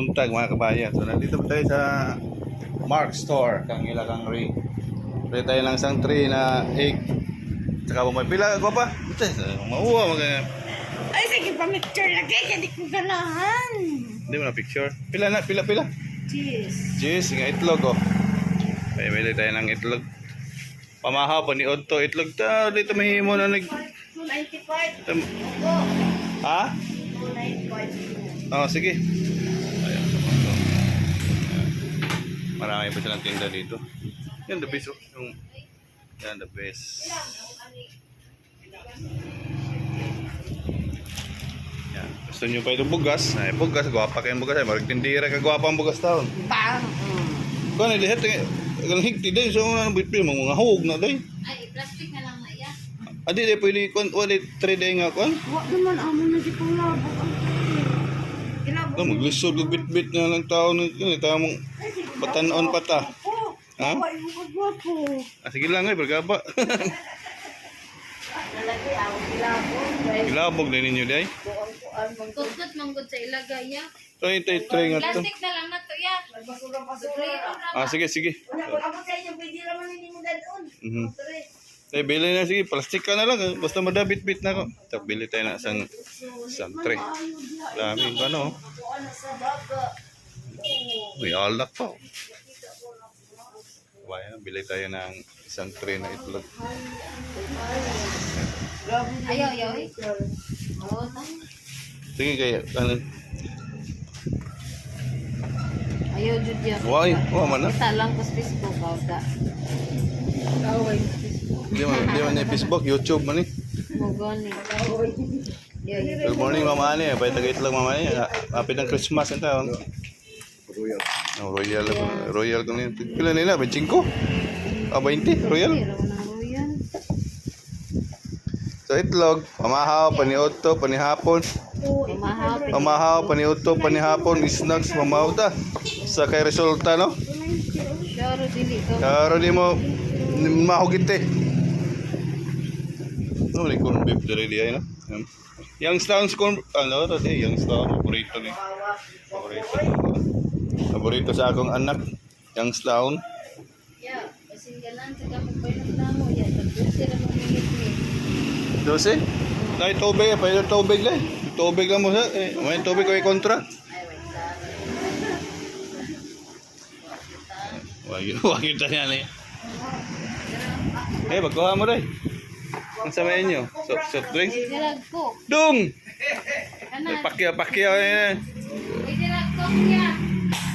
buntag mga kabayan. So nandito pa tayo sa Mark Store, kang ilang ring. Pwede tayo lang isang tray na egg. Tsaka mo may pila ko pa. Ito, mauwa mga. Ay, sige pa picture lagi, hindi ko ganahan. Hindi mo na picture. Pila na, pila. Cheese. Cheese, nga itlog oh. Pwede tayo ng itlog. Pamahaw pa ni Otto itlog ta. Dito mahimo na nag. 295. Ha? 295. Oh, sige. Ayan. Marami pa silang tinda dito. Yan, the best. Yan, the best. Yan. Gusto nyo pa itong bugas? Ay, bugas. Gwapa kayong bugas. Ay, marag tindira ka. Gwapa ang bugas taon. Bang! Kung ano, lihat. Ang higti din. So, ano, bitpil. Mga hawag na din. Ay, plastic na lang na iya. Adi, di pwede. Wala, 3 day nga. Kung Wag naman amo na di pang labog ang Ilabog. maglisod. Bit-bit na lang taon. Ito mong patanon pa ta. Ha? Ay, magwapo. Sige lang ay, bergaba. Nalagay ako ilabog. Ilabog na ninyo day. Kutkut manggod sa ilagay ya. Try nga to. Plastic na lang na to ya. Ah, sige. Ako sa inyo, pwede naman hindi mo dadon. Mhm. Eh, bili na sige. Plastic ka na lang. Basta madabit-bit na ko. Tapos bili tayo na isang tray. Dami ba no? Uy, alak pa. Kaya, bili tayo ng isang tray na itlog. Ayaw. Oh, Sige kaya, ano? ayaw jud ya. Why? Man na. Kita lang ko sa Facebook da. Di man na Facebook, YouTube man eh. Mo gani. Good morning, Mama Ani. Pwede taga-itlog, Mama Ani. Happy ng Christmas ang taon. Royal kung nito. Pila nila? 25? 20? Royal? So itlog, pamahaw, paniuto, panihapon. Pamahaw, paniuto, panihapon, snacks, mamahaw ta. Sa kay resulta, no? Sure dili ko. Karo di mo mahugit eh. No, may corn beef dari dia, no? Youngstown's corn, ano, tadi Youngstown, paborito ni. Paborito sa akong anak, Youngstown. Ya, pasinggalan sa kapag na mo ya. Tagdusi ra mo minit ni. 12? Dahil tubig, pwede tubig lang. Tubig lang mo sa, may tubig ko kontra. Wag kita yan eh. Magkuha mo rin. Ang samayin nyo? Soft drinks? Dilag ko. Dung! Ana. Pakya eh. Dilag ko ya.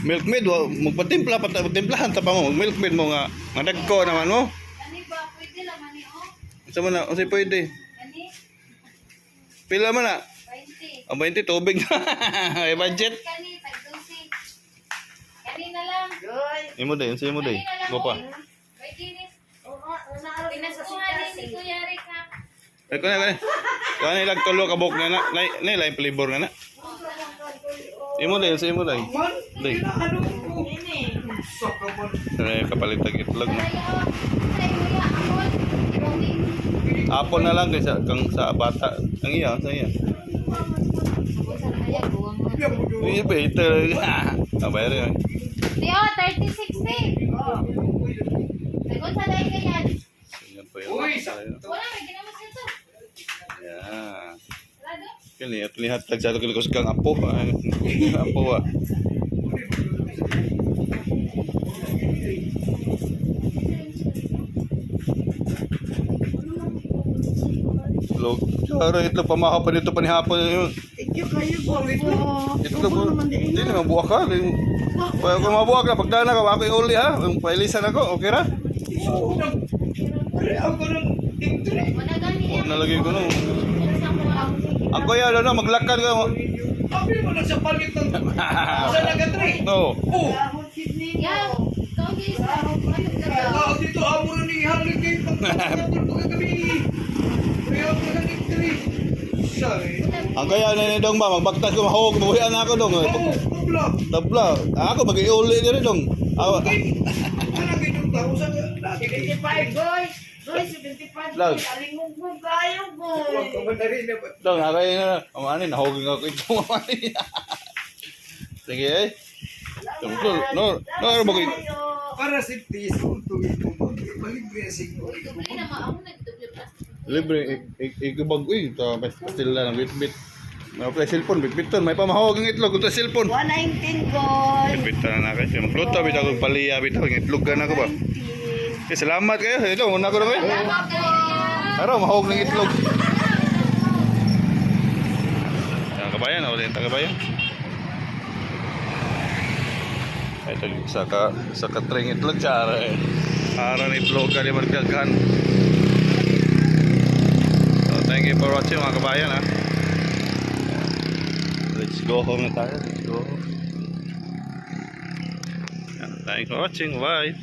Milkmaid, magpatimpla, patimplahan ta pa mo. Milkmaid mo nga, madagko naman mo. Ani ba pwede lang ani oh. Sa mo na, kasi pwede. Ani Pila man na? 20. Ang 20 tubig na. May budget. Kani tagdusi. Kani na lang. Imo day, imo day. Go pa. Pwede ni. Pinasuhan ni Kuya Rick ha. Ay ko na. Kuha ilag tulo ka bok na na. Lain flavor na na. Imo day, imo day. Day. Ay kapalit tag itlog na. Apon na lang kaysa kang sa bata. Ang iya, sa iya. Iya ba ito? Abay rin. Tio, 30-60. Nagun sa dahil kanya. Yan po yung Wala, may ginamas nito. yan. Lado? Lihat tag sa ko kang apo. Apo wa. Log. Claro, ito pamahaw pa nito panihapon yun. Thank you kayo po. Ito po. Hindi na mabuha ka. Kaya kung mabuha ka, pagdana ka, ako yung uli ha. Pailisan ako, okay ra? Wala gani niya. Nalagay ko nung. Ako yan, ano, maglakad ka. Sabi mo na sa palit ng sa nagatri. No. Oh, Yan. Ikaw guys. Ayun ka daw. tao dito amo na ni halig kay pagkakatulog kami. Kaya ako na nagtri. Sorry. Ang kaya na dong ba, magbaktas ko, mahawag, mabuhian ako dong. Oh, pabla. Tabla. Ako, mag-iuli din dong. Ano ganyan tao sa lagi kay 75, boy. Boy, 75. Lag. Alingog mo kayo, boy. Wag ka na rin na ba? Dong, ako yun na. Amanin, nahawagin ako ito. Amanin. Sige eh. No, ano ba kayo? Para safety, tugtugin ko. Malibre siguro. Ito na maamo na dito plastic. Libre, ikubag, uy, ito, pastil na ng bit-bit. May play cellphone, bit-biton, may pamahawag ang itlog, ito cellphone. 119 gold. Bit-bitan na kayo, magluto, bitaw, paliya, bitaw, itlog ka na ko ba? 19. Okay, salamat kayo, ito, una ko na kayo. Salamat kayo. Araw, mahawag ng itlog. Yan, kabayan, ako din, kabayan. Ito, sa katring itlog, tsara eh. Ara ng itlog ka, di magkaghan. So, thank you for watching mga kabayan ha. Let's go home na tayo. Let's go home. Thanks for watching. Bye.